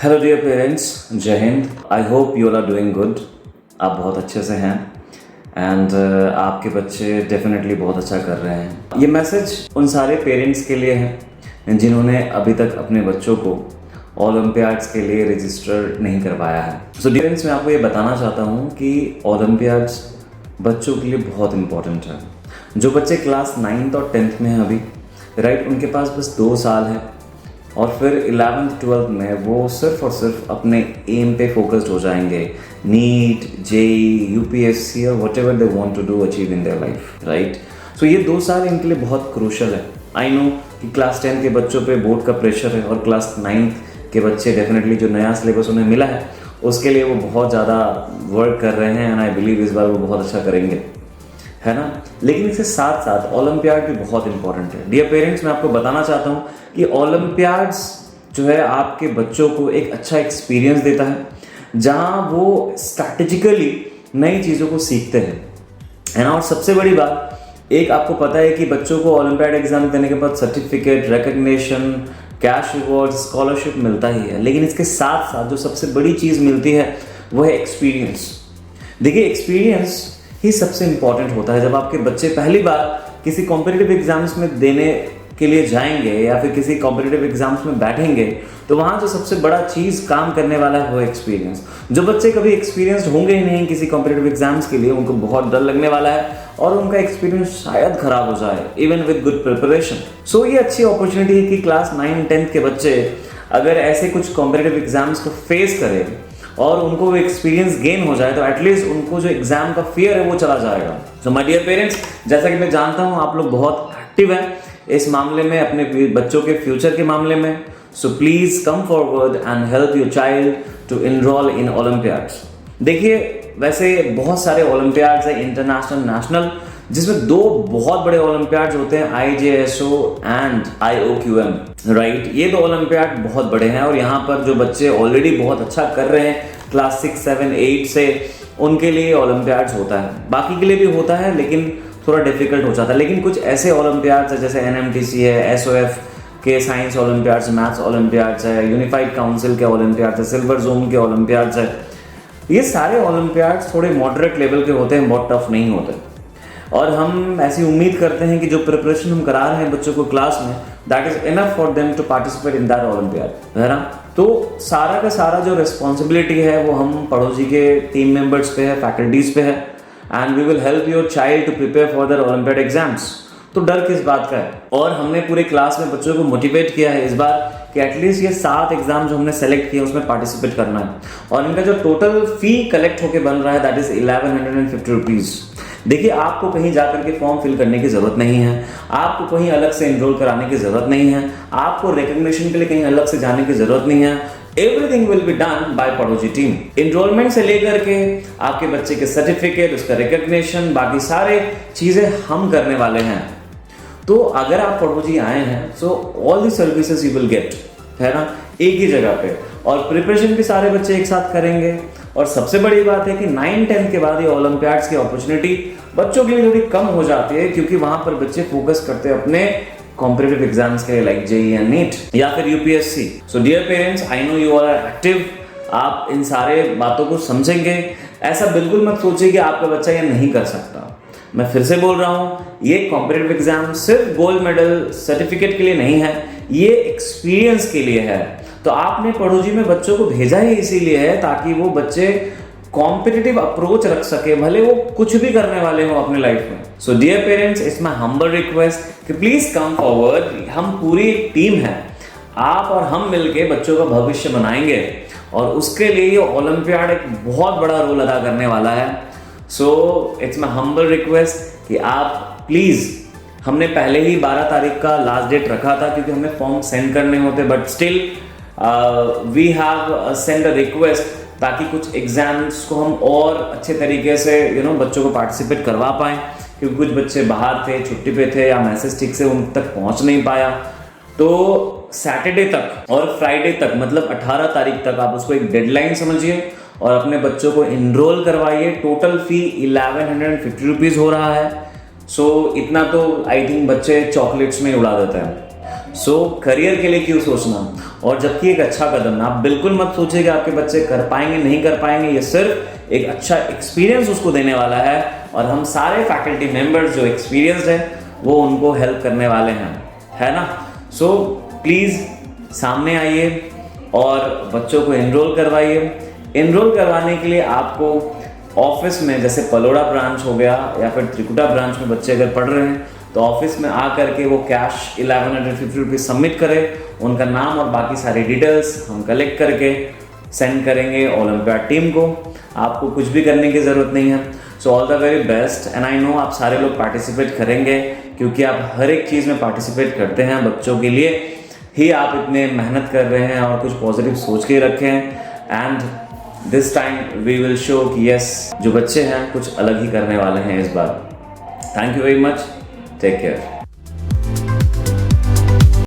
Hello dear parents, जय Hind. I hope you are doing good. आप बहुत अच्छे से हैं एंड आपके बच्चे डेफिनेटली बहुत अच्छा कर रहे हैं। ये मैसेज उन सारे पेरेंट्स के लिए है जिन्होंने अभी तक अपने बच्चों को ओलंपियाड्स के लिए रजिस्टर नहीं करवाया है। सो पेरेंट्स, मैं आपको ये बताना चाहता हूँ कि ओलंपियाड्स बच्चों के लिए बहुत इंपॉर्टेंट है। जो बच्चे क्लास 9th और 10th में हैं अभी, राइट, उनके पास बस 2 साल है और फिर 11th 12th में वो सिर्फ और सिर्फ अपने एम पे फोकस्ड हो जाएंगे, नीट, जेई, यूपीएससी और whatever they want to do achieve in their life, right. So ये 2 साल इनके लिए बहुत क्रूशल है। आई नो कि क्लास 10 के बच्चों पे बोर्ड का प्रेशर है और क्लास 9th के बच्चे डेफिनेटली जो नया सिलेबस उन्हें मिला है उसके लिए वो बहुत ज़्यादा वर्क कर रहे हैं एंड आई बिलीव इस बार वो बहुत अच्छा करेंगे, है ना। लेकिन इसके साथ साथ ओलंपियाड भी बहुत इंपॉर्टेंट है। डियर पेरेंट्स, मैं आपको बताना चाहता हूँ कि ओलंपियाड्स जो है आपके बच्चों को एक अच्छा एक्सपीरियंस देता है जहाँ वो स्ट्रैटेजिकली नई चीज़ों को सीखते हैं, है ना। और सबसे बड़ी बात, एक आपको पता है कि बच्चों को ओलंपियाड एग्जाम देने के बाद certificate, recognition, cash reward, scholarship मिलता ही है, लेकिन इसके साथ साथ जो सबसे बड़ी चीज़ मिलती है वो है एक्सपीरियंस। देखिए, एक्सपीरियंस ही सबसे इंपॉर्टेंट होता है। जब आपके बच्चे पहली बार किसी कॉम्पिटिटिव एग्जाम्स में देने के लिए जाएंगे या फिर किसी कॉम्पिटिटिव एग्जाम्स में बैठेंगे तो वहाँ जो सबसे बड़ा चीज़ काम करने वाला है वो एक्सपीरियंस। जो बच्चे कभी एक्सपीरियंस्ड होंगे ही नहीं किसी कॉम्पिटिटिव एग्जाम्स के लिए, उनको बहुत डर लगने वाला है और उनका एक्सपीरियंस शायद खराब हो जाए इवन विद गुड प्रिपरेशन। सो ये अच्छी अपॉर्चुनिटी है कि क्लास 9 10th के बच्चे अगर ऐसे कुछ कॉम्पिटिटिव एग्जाम्स को फेस करें और उनको वो एक्सपीरियंस गेन हो जाए तो एटलीस्ट उनको जो एग्जाम का फियर है वो चला जाएगा। सो माय डियर पेरेंट्स, जैसा कि मैं जानता हूँ आप लोग बहुत एक्टिव हैं इस मामले में, अपने बच्चों के फ्यूचर के मामले में। So please come forward and help your child to enroll in olympiads. देखिए, वैसे बहुत सारे ओलंपियाड्स हैं, इंटरनेशनल, नेशनल, जिसमें 2 बहुत बड़े ओलंपियाड्स होते हैं, IJSO एंड IOQM, राइट। ये 2 ओलंपियाड बहुत बड़े हैं और यहाँ पर जो बच्चे ऑलरेडी बहुत अच्छा कर रहे हैं क्लास 6, 7, 8 से, उनके लिए ओलंपियाड्स होता है। बाकी के लिए भी होता है लेकिन थोड़ा डिफिकल्ट हो जाता है। लेकिन कुछ ऐसे ओलंपियाड्स है जैसे NMTC है, SOF के साइंस ओलंपियाड्स, मैथ्स ओलंपियाड्स है, यूनिफाइड काउंसिल के ओलंपियाड्स है, सिल्वर जोन के ओलंपियाड्स है। ये सारे ओलंपियाड्स थोड़े मॉडरेट लेवल के होते हैं, बहुत टफ नहीं होते। और हम ऐसी उम्मीद करते हैं कि जो प्रिपरेशन हम करा रहे हैं बच्चों को क्लास में, that is enough for them to participate in that olympiad, है ना। तो सारा का सारा जो रिस्पॉन्सिबिलिटी है वो हम पड़ोसी के टीम मेंबर्स पे है, फैकल्टीज पे है, and we will help your child to prepare for their olympiad exams. तो डर किस बात का है। और हमने पूरे क्लास में बच्चों को मोटिवेट किया है इस बार कि एटलीस्ट ये 7 एग्जाम जो हमने सेलेक्ट किए उसमें पार्टिसिपेट करना है। और इनका जो टोटल फी कलेक्ट होकर बन रहा है दैट इज 1150 रुपीज़। देखिए, आपको कहीं जाकर के फॉर्म फिल करने की जरूरत नहीं है, आपको कहीं अलग से एनरोल कराने की जरूरत नहीं है, आपको रिकग्निशन के लिए कहीं अलग से जाने की जरूरत नहीं है। Everything will be done by पड़ोसी टीम। एनरोलमेंट से लेकर के आपके बच्चे के सर्टिफिकेट, उसका रिकग्निशन, बाकी सारे चीजें हम करने वाले हैं। तो अगर आप पड़ोसी आए हैं so all the services you will get, है ना, एक ही जगह पे। और प्रिपरेशन भी सारे बच्चे एक साथ करेंगे। और सबसे बड़ी बात है कि 9 10 के बाद ये ओलंपियाड्स की अपॉर्चुनिटी बच्चों के लिए थोड़ी कम हो जाती है क्योंकि वहां पर बच्चे फोकस करते हैं अपने कॉम्पिटिटिव एग्जाम्स के, लाइक जेई एंड नीट या फिर UPSC. So dear parents, I know you are active, आप इन सारे बातों को समझेंगे। ऐसा बिल्कुल मत सोचिए कि आपका बच्चा ये नहीं कर सकता। मैं फिर से बोल रहा हूँ, ये कॉम्पिटिटिव एग्जाम सिर्फ गोल्ड मेडल सर्टिफिकेट के लिए नहीं है, ये एक्सपीरियंस के लिए है। तो आपने पड़ोसी में बच्चों को भेजा ही इसीलिए है ताकि वो बच्चे कॉम्पिटिटिव अप्रोच रख सके, भले वो कुछ भी करने वाले हो अपने लाइफ में। So dear parents, it's my humble request कि प्लीज कम फॉरवर्ड। हम पूरी टीम है, आप और हम मिलके बच्चों का भविष्य बनाएंगे और उसके लिए ओलंपियाड एक बहुत बड़ा रोल अदा करने वाला है। So it's my humble request कि आप प्लीज, हमने पहले ही 12 तारीख का लास्ट डेट रखा था क्योंकि हमें फॉर्म सेंड करने होते, but still we have send a request ताकि कुछ एग्जाम्स को हम और अच्छे तरीके से बच्चों को पार्टिसिपेट करवा पाएं, क्योंकि कुछ बच्चे बाहर थे, छुट्टी पे थे या मैसेज ठीक से उन तक पहुंच नहीं पाया। तो सैटरडे तक और फ्राइडे तक, मतलब 18 तारीख तक आप उसको एक डेडलाइन समझिए और अपने बच्चों को इनरोल करवाइए। टोटल फी 1150 रुपीज़ हो रहा है। सो इतना तो आई थिंक बच्चे चॉकलेट्स में उड़ा देते हैं। सो करियर के लिए क्यों सोचना। और जबकि एक अच्छा कदम है। आप बिल्कुल मत सोचिए कि आपके बच्चे कर पाएंगे नहीं कर पाएंगे, ये सिर्फ एक अच्छा एक्सपीरियंस उसको देने वाला है और हम सारे फैकल्टी मेंबर्स जो एक्सपीरियंस्ड है वो उनको हेल्प करने वाले हैं, है ना। सो प्लीज़ सामने आइए और बच्चों को एनरोल करवाइए। एनरोल करवाने के लिए आपको ऑफिस में, जैसे पलोड़ा ब्रांच हो गया या फिर त्रिकुटा ब्रांच में बच्चे अगर पढ़ रहे हैं तो ऑफिस में आ करके वो कैश 1150 रुपीज़ सबमिट करें, उनका नाम और बाकी सारी डिटेल्स हम कलेक्ट करके सेंड करेंगे ओलंपियाड टीम को। आपको कुछ भी करने की ज़रूरत नहीं है। So all the very best and I know आप सारे लोग पार्टिसिपेट करेंगे क्योंकि आप हर एक चीज़ में पार्टिसिपेट करते हैं। बच्चों के लिए ही आप इतने मेहनत कर रहे हैं और कुछ पॉजिटिव सोच के रखे हैं and this time we will show कि यस, जो बच्चे हैं कुछ अलग ही करने वाले हैं इस बार। Thank you very much, take care.